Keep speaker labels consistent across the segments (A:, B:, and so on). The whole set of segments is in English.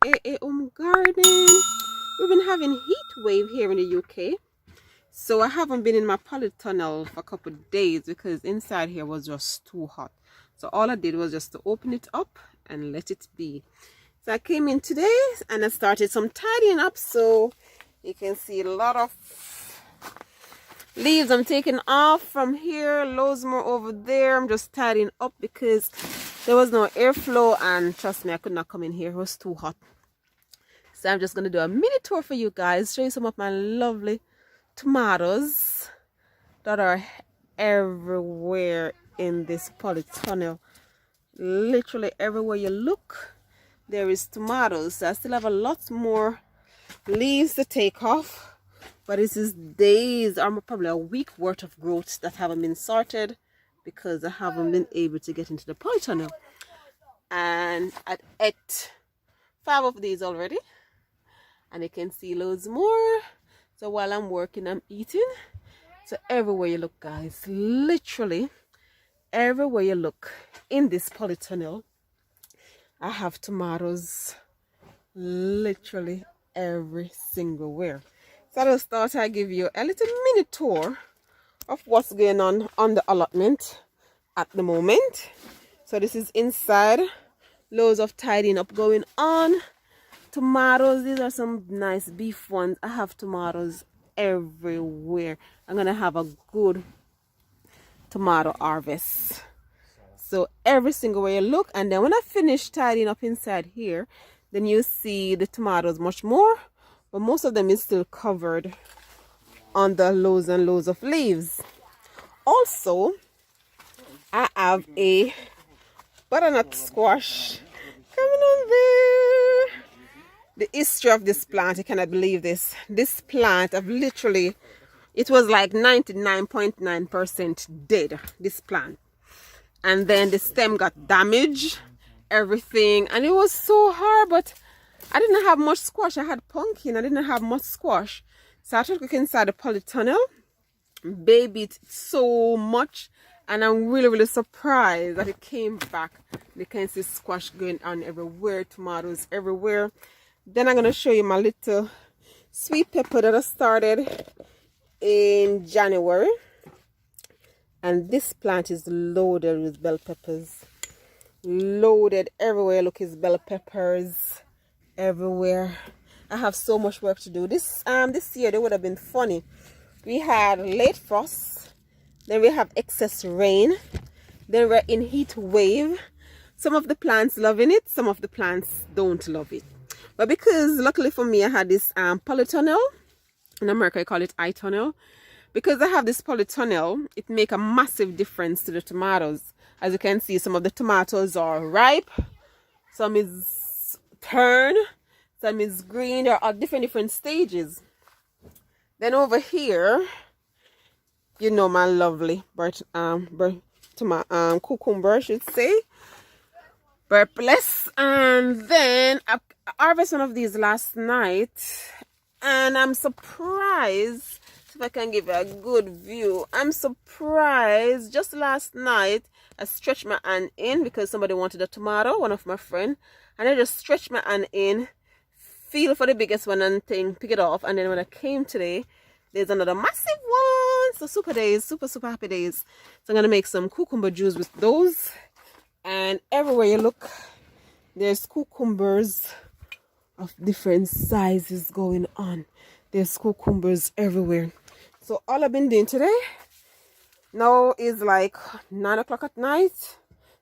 A: AA Home Garden. We've been having heat wave here in the UK, so I haven't been in my polytunnel for a couple of days because inside here was just too hot. So all I did was just to open it up and let it be. So I came in today and I started some tidying up. So you can see a lot of leaves I'm taking off from here, loads more over there. I'm just tidying up because there was no airflow, and trust me, I could not come in here. It was too hot. So I'm just going to do a mini tour for you guys, show you some of my lovely tomatoes that are everywhere in this polytunnel. Literally everywhere you look, there is tomatoes. So I still have a lot more leaves to take off, but this is days or probably a week worth of growth that haven't been sorted because I haven't been able to get into the polytunnel. And I ate 5 of these already, and you can see loads more. So while I'm working, I'm eating. So everywhere you look, guys, literally everywhere you look in this polytunnel, I have tomatoes literally every single where. So I just thought I'd give you a little mini tour of what's going on the allotment at the moment. So this is inside, loads of tidying up going on. Tomatoes, these are some nice beef ones. I have tomatoes everywhere. I'm gonna have a good tomato harvest. So every single way you look, and then when I finish tidying up inside here, then you see the tomatoes much more, but most of them is still covered under loads and loads of leaves. Also, I have a butternut squash coming on there. The history of this plant, you cannot believe this. This plant, I've literally, it was like 99.9% dead, this plant. And then the stem got damaged, everything, and it was so hard, but I didn't have much squash. I had pumpkin, I didn't have much squash. So I took it inside the polytunnel, babied it so much, and I'm really surprised that it came back. You can see squash going on everywhere, tomatoes everywhere. Then I'm going to show you my little sweet pepper that I started in January. And this plant is loaded with bell peppers. Loaded everywhere. Look, it's bell peppers everywhere. I have so much work to do. This year, they would have been funny. We had late frost. Then we have excess rain. Then we're in heat wave. Some of the plants loving it. Some of the plants don't love it. But because luckily for me, I had this polytunnel. In America, I call it I-tunnel. Because I have this polytunnel, it makes a massive difference to the tomatoes. As you can see, some of the tomatoes are ripe. Some is turned. Some is green. They're at different stages. Then over here, you know, my lovely cucumber, I should say. Purpless. And then I harvested one of these last night, and I'm surprised. If I can give you a good view, I'm surprised. Just last night I stretched my hand in because somebody wanted a tomato, one of my friends, and I just stretched my hand in, feel for the biggest one and pick it off. And then when I came today, there's another massive one. So super days, super happy days. So I'm gonna make some cucumber juice with those. And everywhere you look, there's cucumbers of different sizes going on. There's cucumbers everywhere. So all I've been doing today now is like 9 o'clock at night.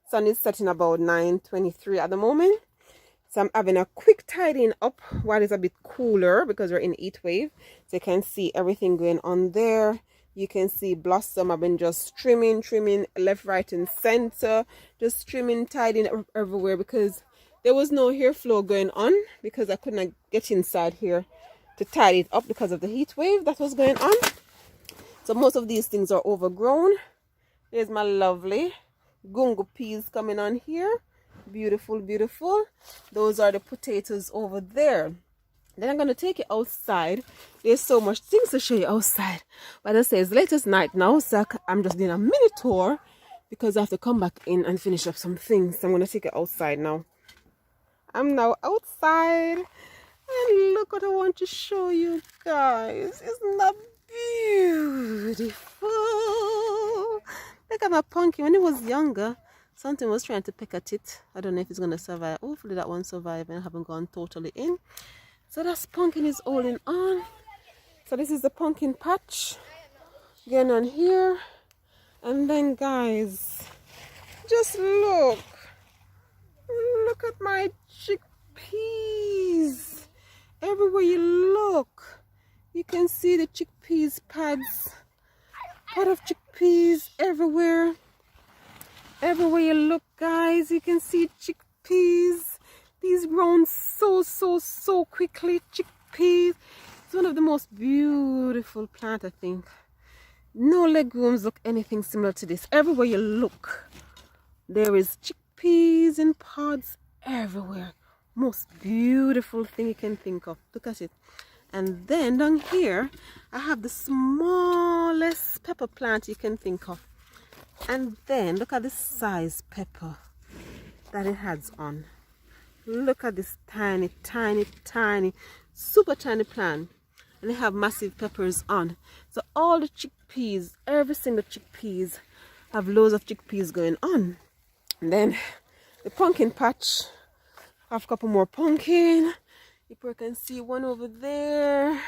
A: Sun is setting about 9:23 at the moment. So I'm having a quick tidying up while it's a bit cooler because we're in heat wave. So you can see everything going on there. You can see blossom. I've been just trimming left, right, and center. Just trimming, tidying up everywhere because there was no hair flow going on because I could not get inside here to tidy it up because of the heat wave that was going on. So most of these things are overgrown. There's my lovely gungo peas coming on here. Beautiful. Those are the potatoes over there. Then I'm going to take it outside. There's so much things to show you outside. But I say it's late as night now, so I'm just doing a mini tour because I have to come back in and finish up some things. So I'm going to take it outside now. I'm now outside, and look what I want to show you guys. Isn't that beautiful? Look at my pumpkin. When it was younger, something was trying to peck at it. I don't know if it's gonna survive. Hopefully that one survived and I haven't gone totally in. So that pumpkin is holding on. So this is the pumpkin patch. Again on here. And then guys, just look. Look at my chickpeas. Everywhere you look, you can see the chickpeas pads. Pot of chickpeas everywhere. Everywhere you look, guys, you can see chickpeas. These grown so quickly. Chickpeas. It's one of the most beautiful plants, I think. No legumes look anything similar to this. Everywhere you look, there is chickpeas in pods everywhere. Most beautiful thing you can think of. Look at it. And then down here, I have the smallest pepper plant you can think of. And then look at the size pepper that it has on. Look at this tiny, super tiny plant. And they have massive peppers on. So all the chickpeas, every single chickpeas, have loads of chickpeas going on. And then the pumpkin patch, I have a couple more pumpkin. You can see one over there.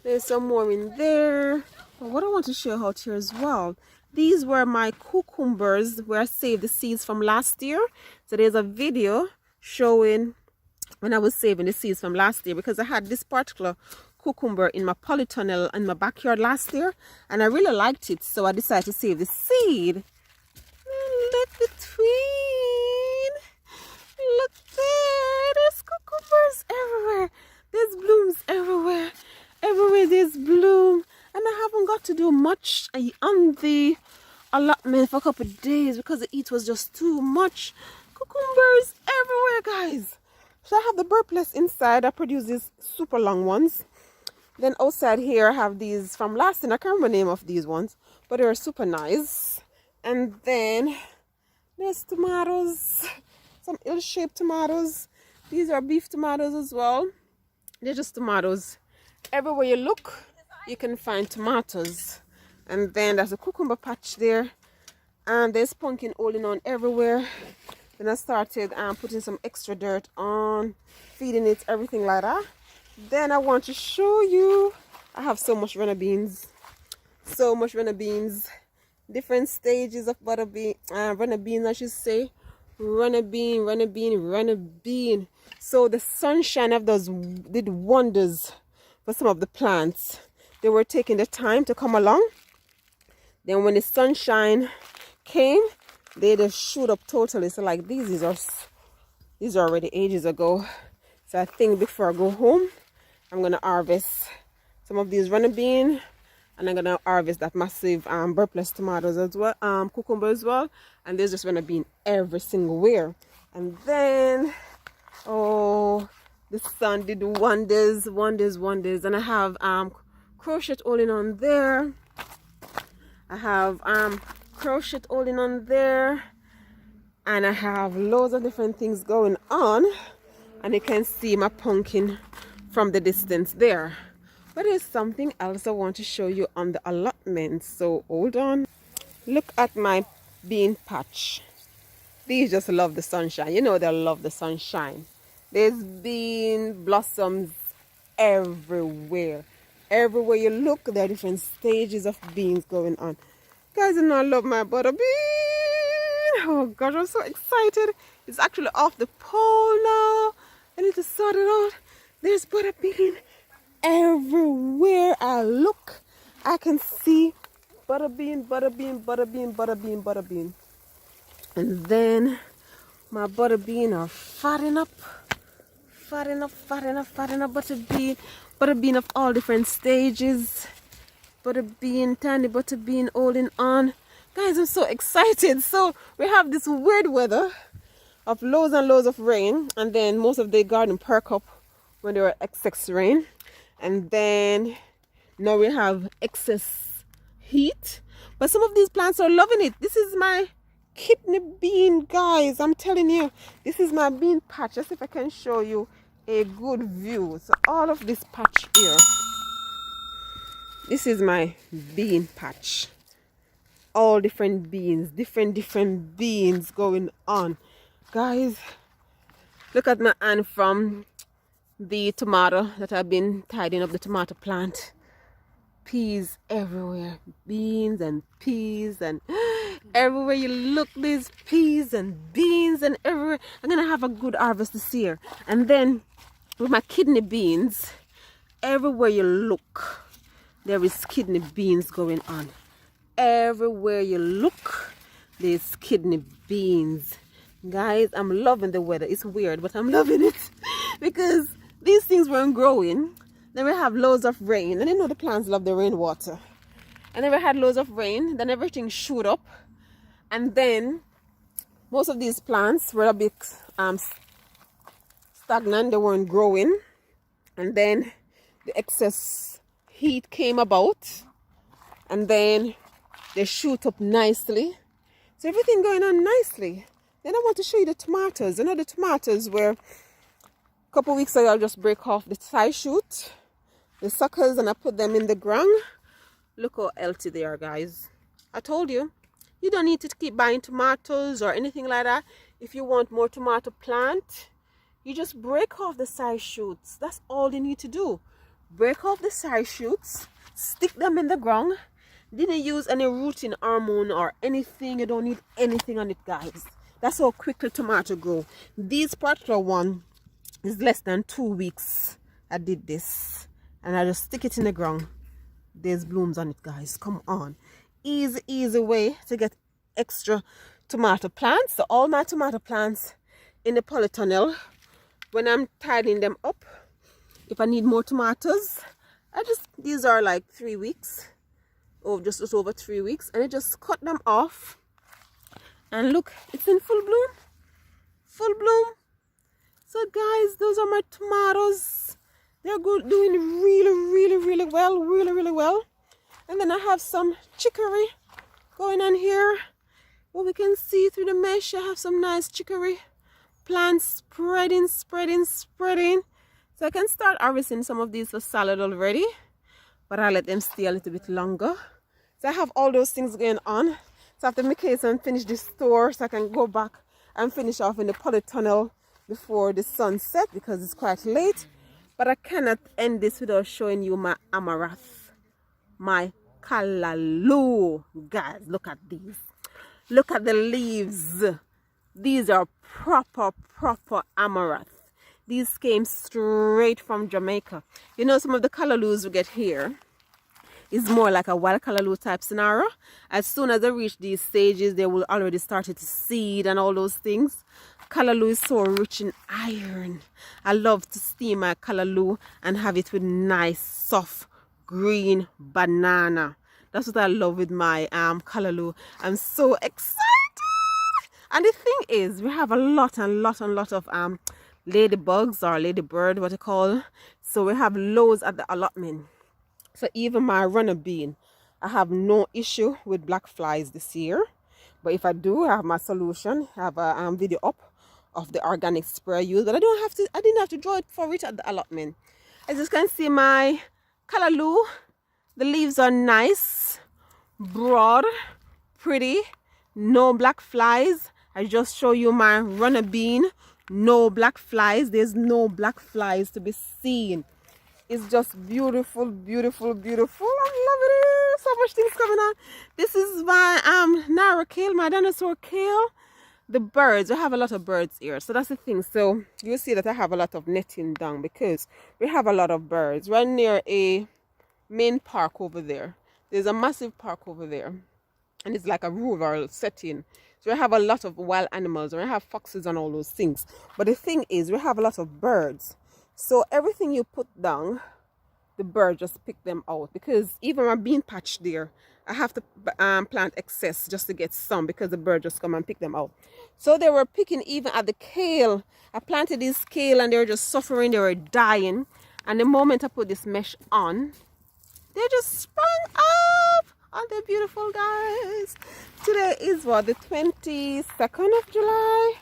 A: There's some more in there. But what I want to show you out here as well, these were my cucumbers where I saved the seeds from last year. So there's a video showing when I was saving the seeds from last year, because I had this particular cucumber in my polytunnel in my backyard last year and I really liked it, so I decided to save the seed. And look between, look there, there's cucumbers everywhere, there's blooms everywhere, there's bloom. And I haven't got to do much on the allotment for a couple of days because the heat was just too much. Cucumbers everywhere, guys. So I have the burpless inside. I produce these super long ones. Then outside here I have these from last year. I can't remember the name of these ones, but they're super nice. And then there's tomatoes, some ill-shaped tomatoes. These are beef tomatoes as well. They're just tomatoes. Everywhere you look, you can find tomatoes. And then there's a cucumber patch there. And there's pumpkin holding on everywhere. Then I started putting some extra dirt on, feeding it, everything like that. Then I want to show you, I have so much runner beans. So much runner beans. Different stages of runner beans, I should say. Runner bean. So the sunshine of those did wonders for some of the plants. They were taking the time to come along. Then when the sunshine came, they just shoot up totally. So like these are already ages ago. So I think before I go home, I'm gonna harvest some of these runner bean, and I'm gonna harvest that massive burpless tomatoes as well, cucumber as well. And there's just runner bean every single where. And then oh, the sun did wonders. And I have crochet holding on there. I have crochet holding on there, and I have loads of different things going on. And you can see my pumpkin from the distance there. But there's something else I want to show you on the allotment. So hold on. Look at my bean patch. These just love the sunshine. You know they love the sunshine. There's bean blossoms everywhere. Everywhere you look, there are different stages of beans going on. Guys, you know I love my butter bean. Oh gosh, I'm so excited. It's actually off the pole now. I need to sort it out. There's butter bean everywhere I look. I can see butter bean. And then my butter bean are fatting up. Butter bean of all different stages. Butter bean, tiny butter bean holding on. Guys, I'm so excited. So we have this weird weather of loads and loads of rain, and then most of the garden perk up when there are excess rain. And then now we have excess heat, but some of these plants are loving it. This is my kidney bean, guys. I'm telling you, this is my bean patch. Let's see if I can show you a good view. So all of this patch here, this is my bean patch. All different beans, different beans going on, guys. Look at my hand from the tomato that I've been tidying up the tomato plant. Peas everywhere, beans and peas, and everywhere you look there's peas and beans and everywhere. I'm gonna have a good harvest this year. And then with my kidney beans, everywhere you look there is kidney beans going on. Everywhere you look there's kidney beans, guys. I'm loving the weather. It's weird, but I'm loving it because these things weren't growing. Then we have loads of rain, and you know the plants love the rainwater. And then we had loads of rain, then everything shoot up, and then most of these plants were a bit stagnant. They weren't growing, and then the excess heat came about, and then they shoot up nicely. So everything going on nicely. Then I want to show you the tomatoes. You know the tomatoes were a couple weeks ago. I just break off the side shoot, the suckers, and I put them in the ground. Look how healthy they are, guys. I told you, you don't need to keep buying tomatoes or anything like that. If you want more tomato plant, you just break off the side shoots. That's all you need to do. Break off the side shoots, stick them in the ground. Didn't use any rooting hormone or anything. You don't need anything on it, guys. That's how quickly tomato grow. This particular one is less than 2 weeks. I did this, and I just stick it in the ground. There's blooms on it, guys. Come on. Easy way to get extra tomato plants. So all my tomato plants in the polytunnel, when I'm tidying them up, if I need more tomatoes, these are like 3 weeks, or just over 3 weeks, and I just cut them off, and look, it's in full bloom. So guys, those are my tomatoes. They're good, doing really well. And then I have some chicory going on here. Well, we can see through the mesh, I have some nice chicory plants spreading. So I can start harvesting some of these for salad already, but I'll let them stay a little bit longer. So I have all those things going on. So I have to make haste and finish this store so I can go back and finish off in the polytunnel before the sunset because it's quite late. But I cannot end this without showing you my amaranth, my callaloo. Guys, look at these. Look at the leaves. These are proper amaranth. These came straight from Jamaica. You know, some of the callaloos we get here is more like a wild callaloo type scenario. As soon as they reach these stages, they will already start to seed and all those things. Callaloo is so rich in iron. I love to steam my callaloo and have it with nice soft green banana. That's what I love with my callaloo. I'm so excited. And the thing is, we have a lot of ladybugs or ladybird, what you call. So we have loads at the allotment. So even my runner bean, I have no issue with black flies this year. But if I do, I have my solution. I have a video up of the organic spray I use, but I didn't have to draw it for it at the allotment. As you can see, my callaloo, the leaves are nice, broad, pretty, no black flies. I just show you my runner bean, no black flies. There's no black flies to be seen. It's just beautiful. I'm loving it. So much things coming on. This is my narrow kale, my dinosaur kale. The birds, we have a lot of birds here, so that's the thing. So you see that I have a lot of netting down because we have a lot of birds right near a main park over there. There's a massive park over there, and it's like a rural setting. So we have a lot of wild animals, and we have foxes and all those things. But the thing is, we have a lot of birds. So everything you put down, the birds just pick them out. Because even my bean patch there, I have to plant excess just to get some because the birds just come and pick them out. So they were picking even at the kale. I planted this kale and they were just suffering. They were dying. And the moment I put this mesh on, they just sprung up Aren't they beautiful, guys? Today is what, the 22nd of July?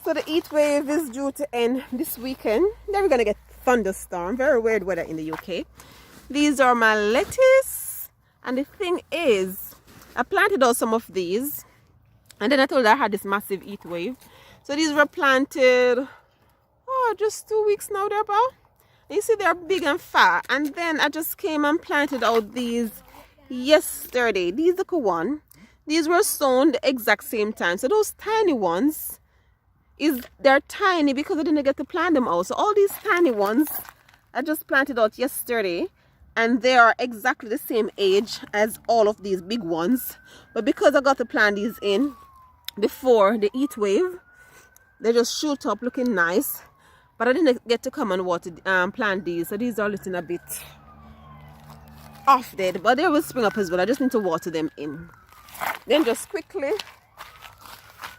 A: So the heat wave is due to end this weekend. Then we're going to get thunderstorm. Very weird weather in the UK. These are my lettuce. And the thing is, I planted out some of these. And then I told her I had this massive heat wave. So these were planted, just 2 weeks now, they're about. You see, they're big and fat. And then I just came and planted out these yesterday. These are the one. These were sown the exact same time. So those tiny ones, they're tiny because I didn't get to plant them out. So all these tiny ones I just planted out yesterday, and they are exactly the same age as all of these big ones. But because I got to plant these in before the heat wave, they just shoot up looking nice. But I didn't get to come and water plant these, so these are looking a bit off dead, but they will spring up as well. I just need to water them in. Then just quickly,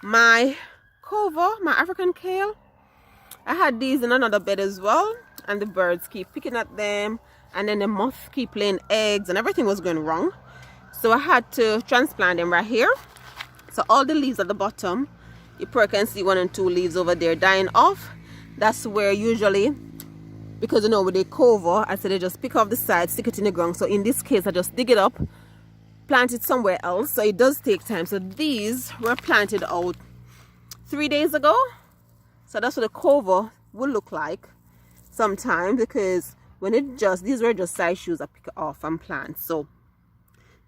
A: my cover, my African kale, I had these in another bed as well, and the birds keep picking at them, and then the moth keep laying eggs, and everything was going wrong. So I had to transplant them right here. So all the leaves at the bottom, you probably can see 1 and 2 leaves over there dying off. That's where usually, because you know with the cover, I said they just pick off the side, stick it in the ground. So in this case, I just dig it up, plant it somewhere else. So it does take time. So these were planted out 3 days ago. So that's what the cover will look like sometime, because when these were just side shoes I pick off and plant. So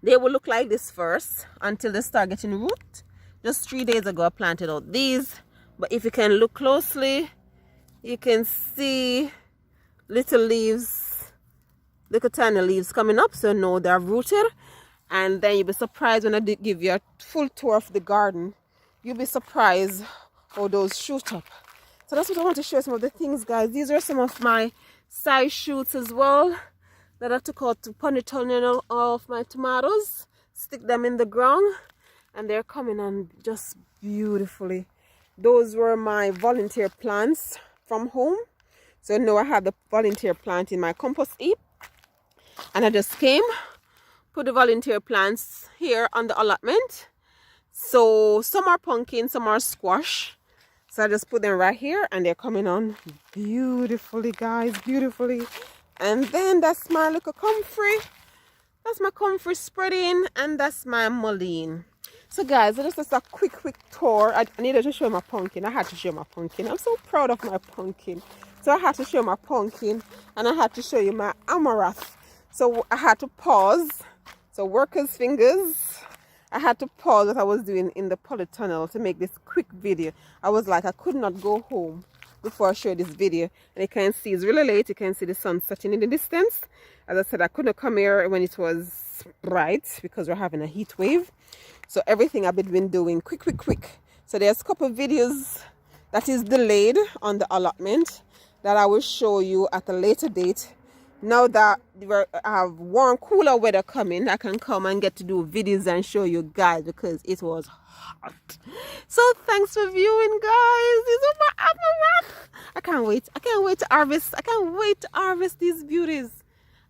A: they will look like this first until they start getting root. Just 3 days ago I planted out these. But if you can look closely, you can see little leaves, little tiny leaves coming up. So no, they're rooted. And then you'll be surprised when I give you a full tour of the garden. You'll be surprised how those shoot up. So that's what I want to show you, some of the things, guys. These are some of my side shoots as well that I took out to ponytail of my tomatoes. Stick them in the ground. And they're coming on just beautifully. Those were my volunteer plants from home. So now I have the volunteer plant in my compost heap. And I just came, put the volunteer plants here on the allotment. So some are pumpkin, some are squash. So I just put them right here, and they're coming on beautifully, guys, beautifully. And then that's my little comfrey. That's my comfrey spreading, and that's my mullein. So guys, this is a quick tour. I needed to show my pumpkin. I had to show my pumpkin. I'm so proud of my pumpkin. So I had to show my pumpkin, and I had to show you my amaranth. So I had to pause. So workers' fingers. I had to pause what I was doing in the polytunnel to make this quick video. I was like, I could not go home before I show this video. And you can see it's really late. You can see the sun setting in the distance. As I said, I couldn't come here when it was bright because we're having a heat wave. So everything I've been doing quick. So there's a couple of videos that is delayed on the allotment that I will show you at a later date. Now that I have warm, cooler weather coming, I can come and get to do videos and show you guys because it was hot. So thanks for viewing, guys. These are my amaranth. I can't wait to harvest. I can't wait to harvest these beauties.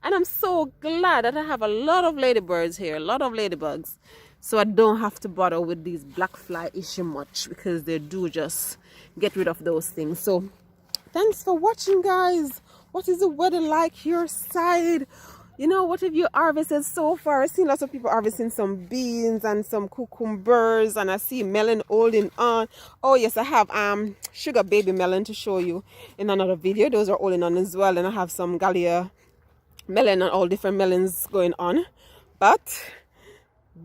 A: And I'm so glad that I have a lot of ladybirds here, a lot of ladybugs. So I don't have to bother with these black fly issue much because they do just get rid of those things. So thanks for watching, guys. What is the weather like your side? You know, what have you harvested so far? I've seen lots of people harvesting some beans and some cucumbers, and I see melon holding on. Oh yes, I have sugar baby melon to show you in another video. Those are holding on as well, and I have some Gallia melon and all different melons going on. But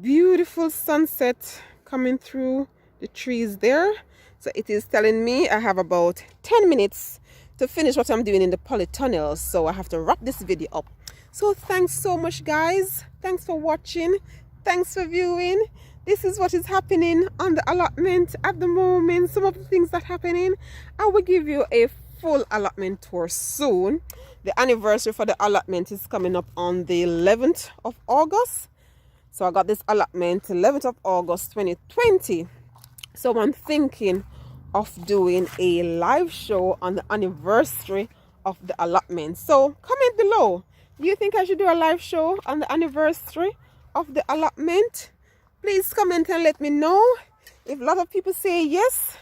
A: beautiful sunset coming through the trees there. So it is telling me I have about 10 minutes to finish what I'm doing in the polytunnel. So I have to wrap this video up. So thanks so much, guys. Thanks for watching. Thanks for viewing. This is what is happening on the allotment at the moment. Some of the things that are happening. I will give you a full allotment tour soon. The anniversary for the allotment is coming up on the 11th of August. So I got this allotment 11th of August 2020. So I'm thinking of doing a live show on the anniversary of the allotment. So comment below. Do you think I should do a live show on the anniversary of the allotment? Please comment and let me know. If a lot of people say yes,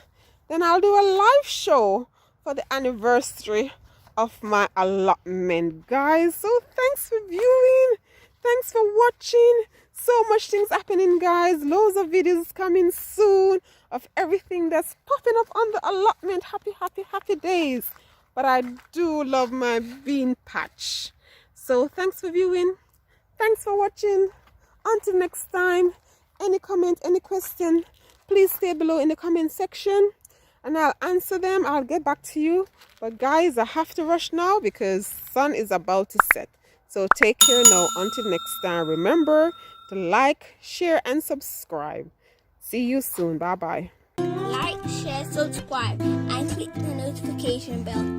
A: then I'll do a live show for the anniversary of my allotment, guys. So thanks for viewing. Thanks for watching. So much things happening, guys. Loads of videos coming soon of everything that's popping up on the allotment. Happy, happy, happy days. But I do love my bean patch. So thanks for viewing. Thanks for watching. Until next time, any comment, any question, please stay below in the comment section and I'll answer them. I'll get back to you. But guys, I have to rush now because sun is about to set. So take care now. Until next time, remember to like, share, and subscribe. See you soon. Bye-bye.
B: Like, share, subscribe, and click the notification bell.